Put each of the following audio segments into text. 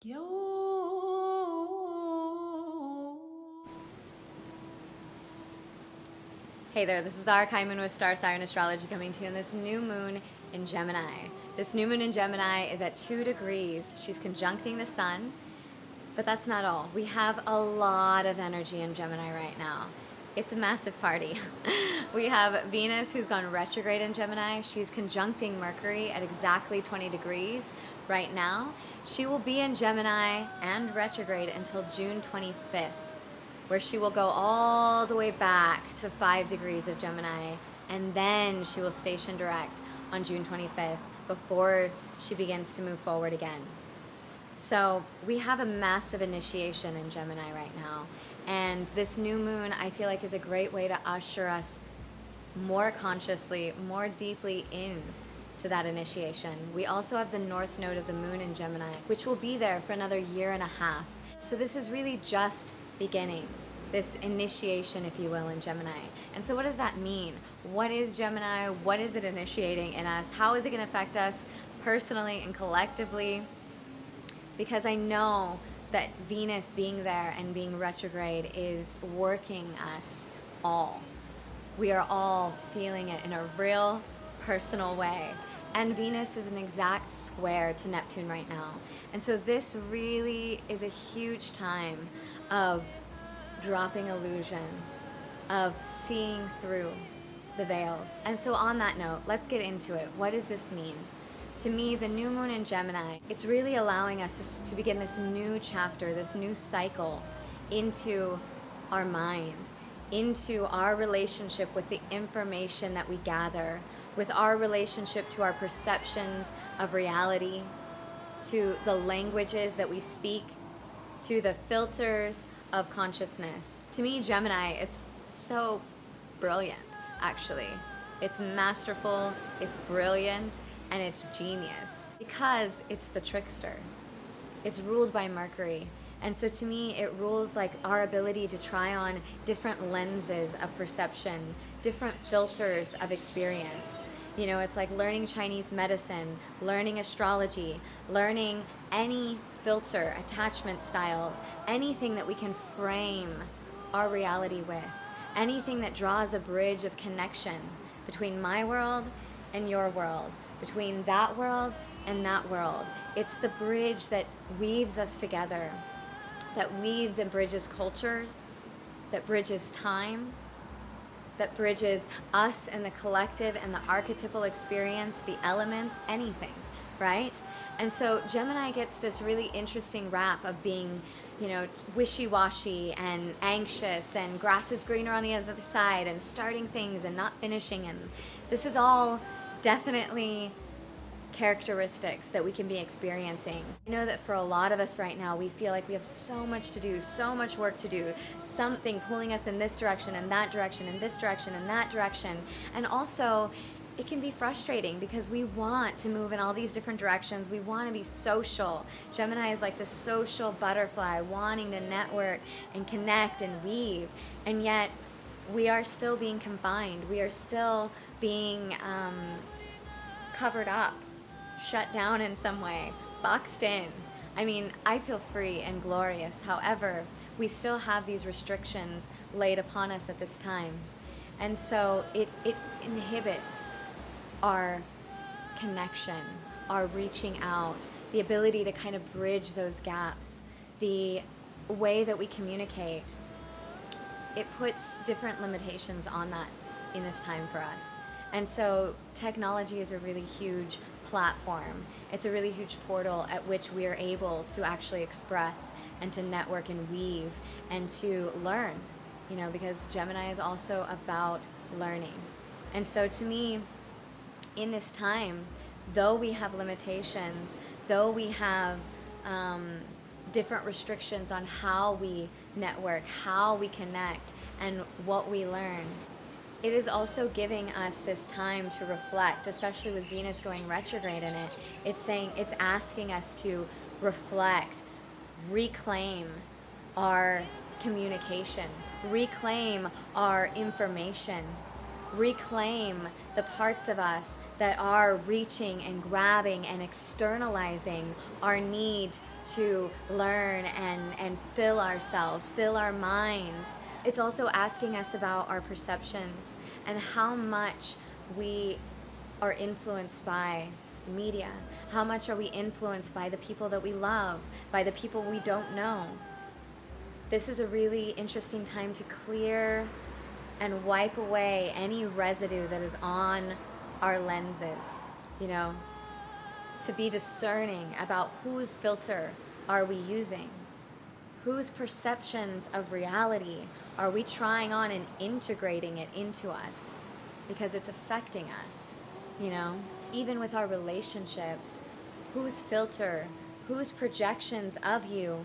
Yo. Hey there, this is our Kai Moon with Star Siren Astrology coming to you on this new moon in Gemini. This new moon in Gemini is at 2 degrees. She's conjuncting the sun, but that's not all. We have a lot of energy in Gemini right now. It's a massive party. We have Venus, who's gone retrograde in Gemini. She's conjuncting Mercury at exactly 20 degrees right now. She will be in Gemini and retrograde until June 25th, where she will go all the way back to 5 degrees of Gemini, and then she will station direct on June 25th before she begins to move forward again. So we have a massive initiation in Gemini right now. And this new moon, I feel like, is a great way to usher us more consciously, more deeply in to that initiation. We also have the north node of the moon in Gemini, which will be there for another year and a half. So this is really just beginning, this initiation, if you will, in Gemini. And so what does that mean? What is Gemini? What is it initiating in us? How is it going to affect us personally and collectively? Because I know that Venus being there and being retrograde is working us all. We are all feeling it in a real personal way. And Venus is an exact square to Neptune right now. And so this really is a huge time of dropping illusions, of seeing through the veils. And so on that note, let's get into it. What does this mean? To me, the new moon in Gemini, it's really allowing us to begin this new chapter, this new cycle into our mind, into our relationship with the information that we gather, with our relationship to our perceptions of reality, to the languages that we speak, to the filters of consciousness. To me, Gemini, it's so brilliant, actually. It's masterful, it's brilliant, and it's genius because it's the trickster. It's ruled by Mercury. And so to me, it rules like our ability to try on different lenses of perception, different filters of experience. You know, it's like learning Chinese medicine, learning astrology, learning any filter, attachment styles, anything that we can frame our reality with, anything that draws a bridge of connection between my world and your world, between that world and that world. It's the bridge that weaves us together, that weaves and bridges cultures, that bridges time, that bridges us and the collective and the archetypal experience, the elements, anything, right? And so Gemini gets this really interesting rap of being, you know, wishy-washy and anxious and grass is greener on the other side and starting things and not finishing. And this is all definitely characteristics that we can be experiencing. I know that for a lot of us right now, we feel like we have so much to do, so much work to do, something pulling us in this direction and that direction and this direction and that direction. And also, it can be frustrating because we want to move in all these different directions. We want to be social. Gemini is like the social butterfly, wanting to network and connect and weave. And yet, we are still being confined. We are still being covered up, shut down in some way, boxed in. I mean, I feel free and glorious. However, we still have these restrictions laid upon us at this time. And so it inhibits our connection, our reaching out, the ability to kind of bridge those gaps, the way that we communicate. It puts different limitations on that in this time for us. And so technology is a really huge platform. It's a really huge portal at which we are able to actually express and to network and weave and to learn, you know, because Gemini is also about learning. And so to me, in this time, though we have limitations, though we have different restrictions on how we network, how we connect, and what we learn, it is also giving us this time to reflect, especially with Venus going retrograde in it. It's asking us to reflect, reclaim our communication, reclaim our information, reclaim the parts of us that are reaching and grabbing and externalizing our need to learn and fill ourselves, fill our minds. It's also asking us about our perceptions and how much we are influenced by media. How much are we influenced by the people that we love, by the people we don't know? This is a really interesting time to clear and wipe away any residue that is on our lenses, you know, to be discerning about whose filter are we using, whose perceptions of reality are we trying on and integrating it into us, because it's affecting us, you know, even with our relationships. Whose filter, whose projections of you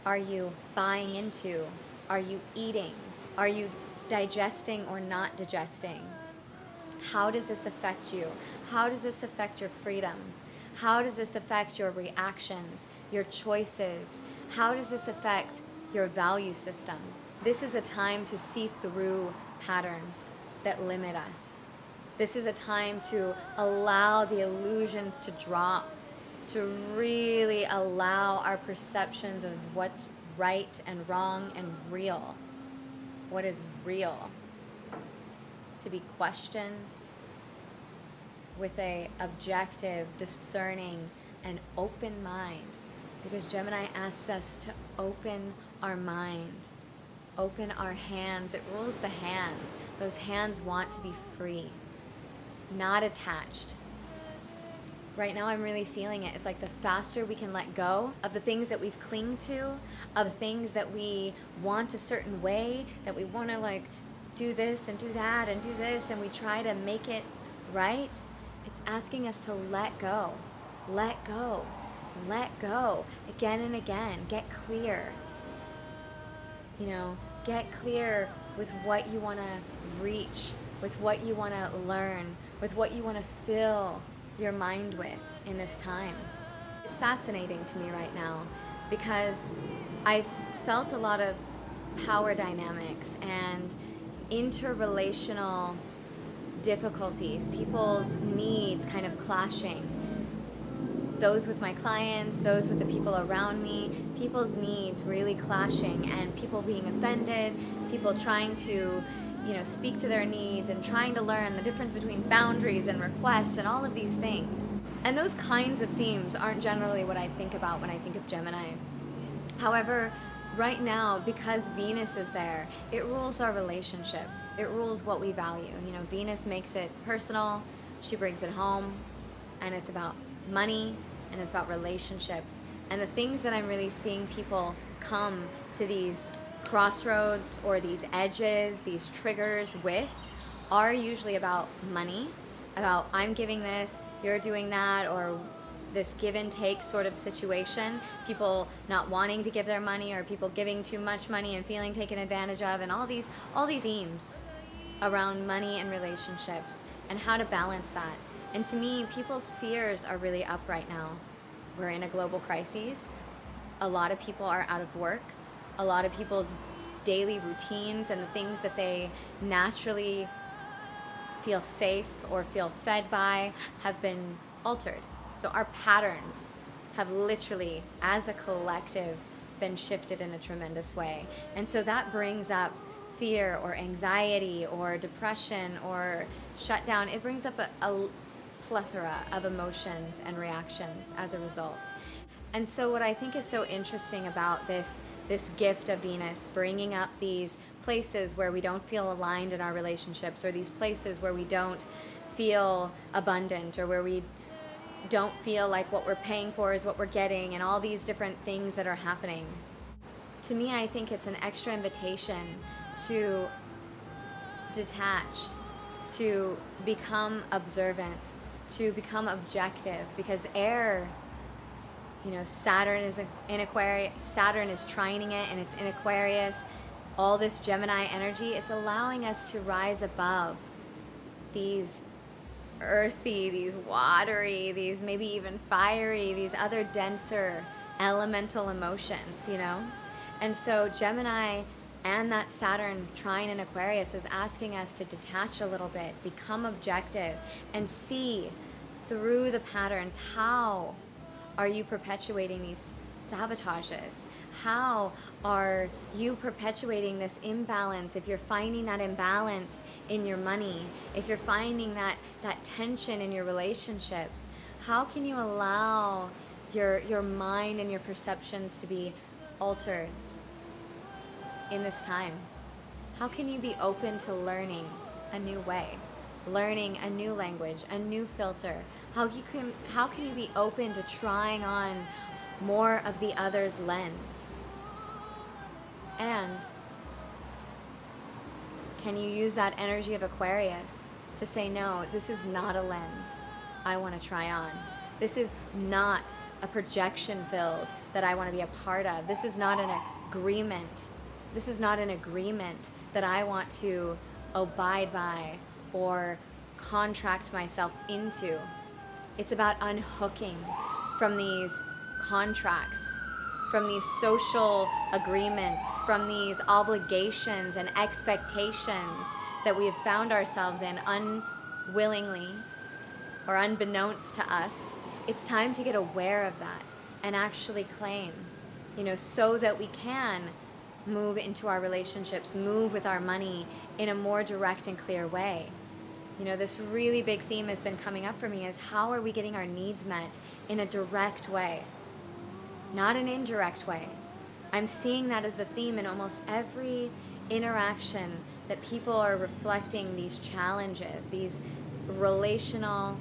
are you buying into? Are you eating? Are you digesting or not digesting? How does this affect you? How does this affect your freedom? How does this affect your reactions, your choices? How does this affect your value system? This is a time to see through patterns that limit us. This is a time to allow the illusions to drop, to really allow our perceptions of what's right and wrong and real, what is real, to be questioned with a objective, discerning, and open mind. Because Gemini asks us to open our mind, open our hands. It rules the hands. Those hands want to be free, not attached. Right now I'm really feeling it. It's like the faster we can let go of the things that we've clinged to, of things that we want a certain way, that we want to like do this and do that and do this, and we try to make it right. It's asking us to let go, let go, let go again and again. Get clear. You know, get clear with what you want to reach, with what you want to learn, with what you want to fill your mind with in this time. It's fascinating to me right now because I've felt a lot of power dynamics and interrelational difficulties, people's needs kind of clashing. Those with my clients, those with the people around me, people's needs really clashing, and people being offended, people trying to, you know, speak to their needs and trying to learn the difference between boundaries and requests and all of these things. And those kinds of themes aren't generally what I think about when I think of Gemini. However, right now, because Venus is there, it rules our relationships. It rules what we value. You know, Venus makes it personal, she brings it home, and it's about money, and it's about relationships. And the things that I'm really seeing people come to these crossroads or these edges, these triggers with, are usually about money, about I'm giving this, you're doing that, or this give and take sort of situation, people not wanting to give their money, or people giving too much money and feeling taken advantage of, and all these themes around money and relationships and how to balance that. And to me, people's fears are really up right now. We're in a global crisis. A lot of people are out of work. A lot of people's daily routines and the things that they naturally feel safe or feel fed by have been altered. So our patterns have literally, as a collective, been shifted in a tremendous way. And so that brings up fear or anxiety or depression or shutdown. It brings up a plethora of emotions and reactions as a result. And so what I think is so interesting about this gift of Venus bringing up these places where we don't feel aligned in our relationships, or these places where we don't feel abundant, or where we don't feel like what we're paying for is what we're getting, and all these different things that are happening. To me, I think it's an extra invitation to detach, to become observant, to become objective, because air, you know, Saturn is in Aquarius, Saturn is trining it, and it's in Aquarius. All this Gemini energy, it's allowing us to rise above these earthy, these watery, these maybe even fiery, these other denser elemental emotions, you know? And so Gemini and that Saturn trine in Aquarius is asking us to detach a little bit, become objective, and see through the patterns. How are you perpetuating these sabotages? How are you perpetuating this imbalance? If you're finding that imbalance in your money, if you're finding that tension in your relationships, how can you allow your mind and your perceptions to be altered in this time? How can you be open to learning a new way, learning a new language, a new filter? How can you be open to trying on more of the other's lens? And can you use that energy of Aquarius to say, no, this is not a lens I want to try on. This is not a projection field that I want to be a part of. This is not an agreement. This is not an agreement that I want to abide by or contract myself into. It's about unhooking from these contracts, from these social agreements, from these obligations and expectations that we have found ourselves in unwillingly or unbeknownst to us. It's time to get aware of that and actually claim, so that we can move into our relationships, move with our money in a more direct and clear way. This really big theme has been coming up for me is how are we getting our needs met in a direct way, not an indirect way. I'm seeing that as the theme in almost every interaction that people are reflecting these challenges, these relational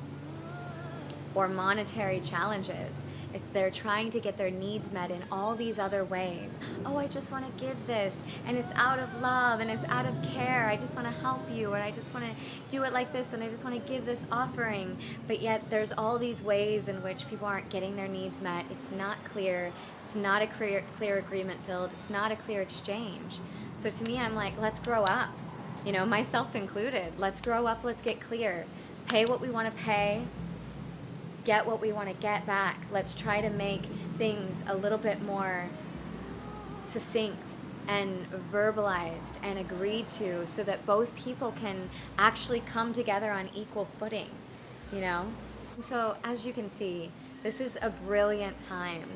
or monetary challenges. It's they're trying to get their needs met in all these other ways. Oh, I just want to give this, and it's out of love, and it's out of care. I just want to help you, and I just want to do it like this, and I just want to give this offering. But yet there's all these ways in which people aren't getting their needs met. It's not clear. It's not a clear agreement filled. It's not a clear exchange. So to me, I'm like, let's grow up, myself included. Let's grow up. Let's get clear. Pay what we want to pay. Get what we want to get back. Let's try to make things a little bit more succinct and verbalized and agreed to so that both people can actually come together on equal footing, And so as you can see, this is a brilliant time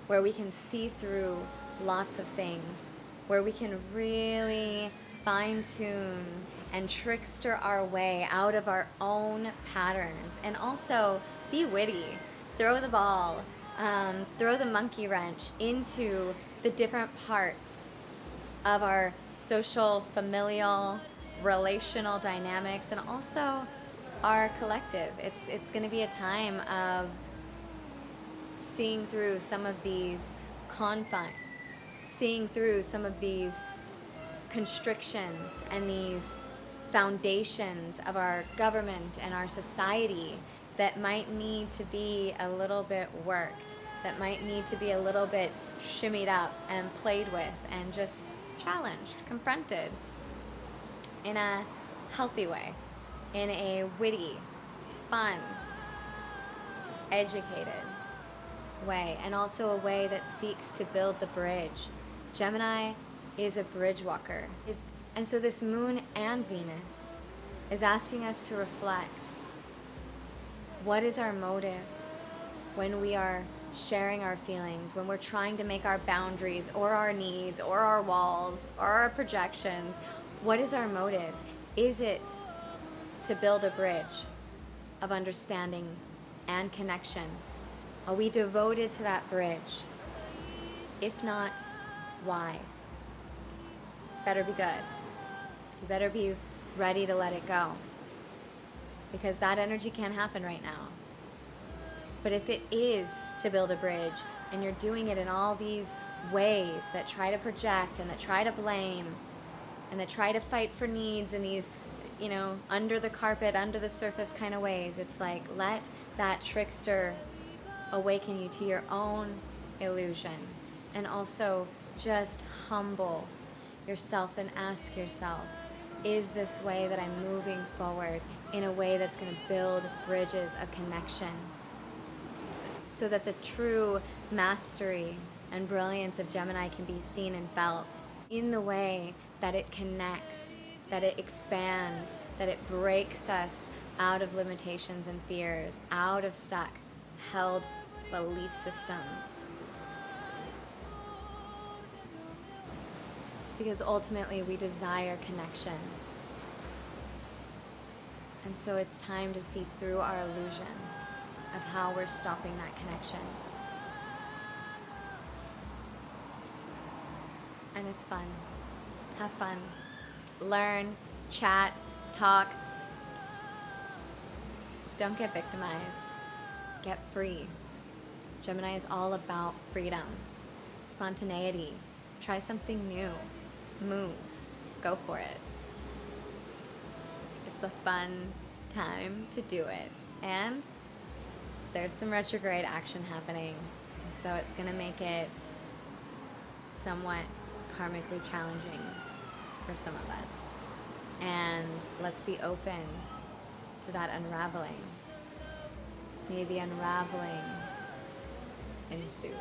where we can see through lots of things, where we can really fine-tune and trickster our way out of our own patterns, and also be witty, throw the ball, throw the monkey wrench into the different parts of our social, familial, relational dynamics, and also our collective. It's going to be a time of seeing through some of these confines, seeing through some of these constrictions and these foundations of our government and our society that might need to be a little bit worked, that might need to be a little bit shimmied up and played with and just challenged, confronted in a healthy way, in a witty, fun, educated way, and also a way that seeks to build the bridge. Gemini is a bridge walker. And so this moon and Venus is asking us to reflect. What is our motive when we are sharing our feelings, when we're trying to make our boundaries or our needs or our walls or our projections? What is our motive? Is it to build a bridge of understanding and connection? Are we devoted to that bridge? If not, why? Better be good. You better be ready to let it go, because that energy can't happen right now. But if it is to build a bridge, and you're doing it in all these ways that try to project and that try to blame and that try to fight for needs in these, under the carpet, under the surface kind of ways, it's like, let that trickster awaken you to your own illusion, and also just humble yourself and ask yourself, is this way that I'm moving forward in a way that's going to build bridges of connection so that the true mastery and brilliance of Gemini can be seen and felt in the way that it connects, that it expands, that it breaks us out of limitations and fears, out of stuck, held belief systems, because ultimately we desire connection. And so it's time to see through our illusions of how we're stopping that connection. And it's fun. Have fun. Learn, chat, talk. Don't get victimized. Get free. Gemini is all about freedom, spontaneity. Try something new. Move. Go for it. It's the fun time to do it. And there's some retrograde action happening, so it's going to make it somewhat karmically challenging for some of us. And let's be open to that unraveling. May the unraveling ensue.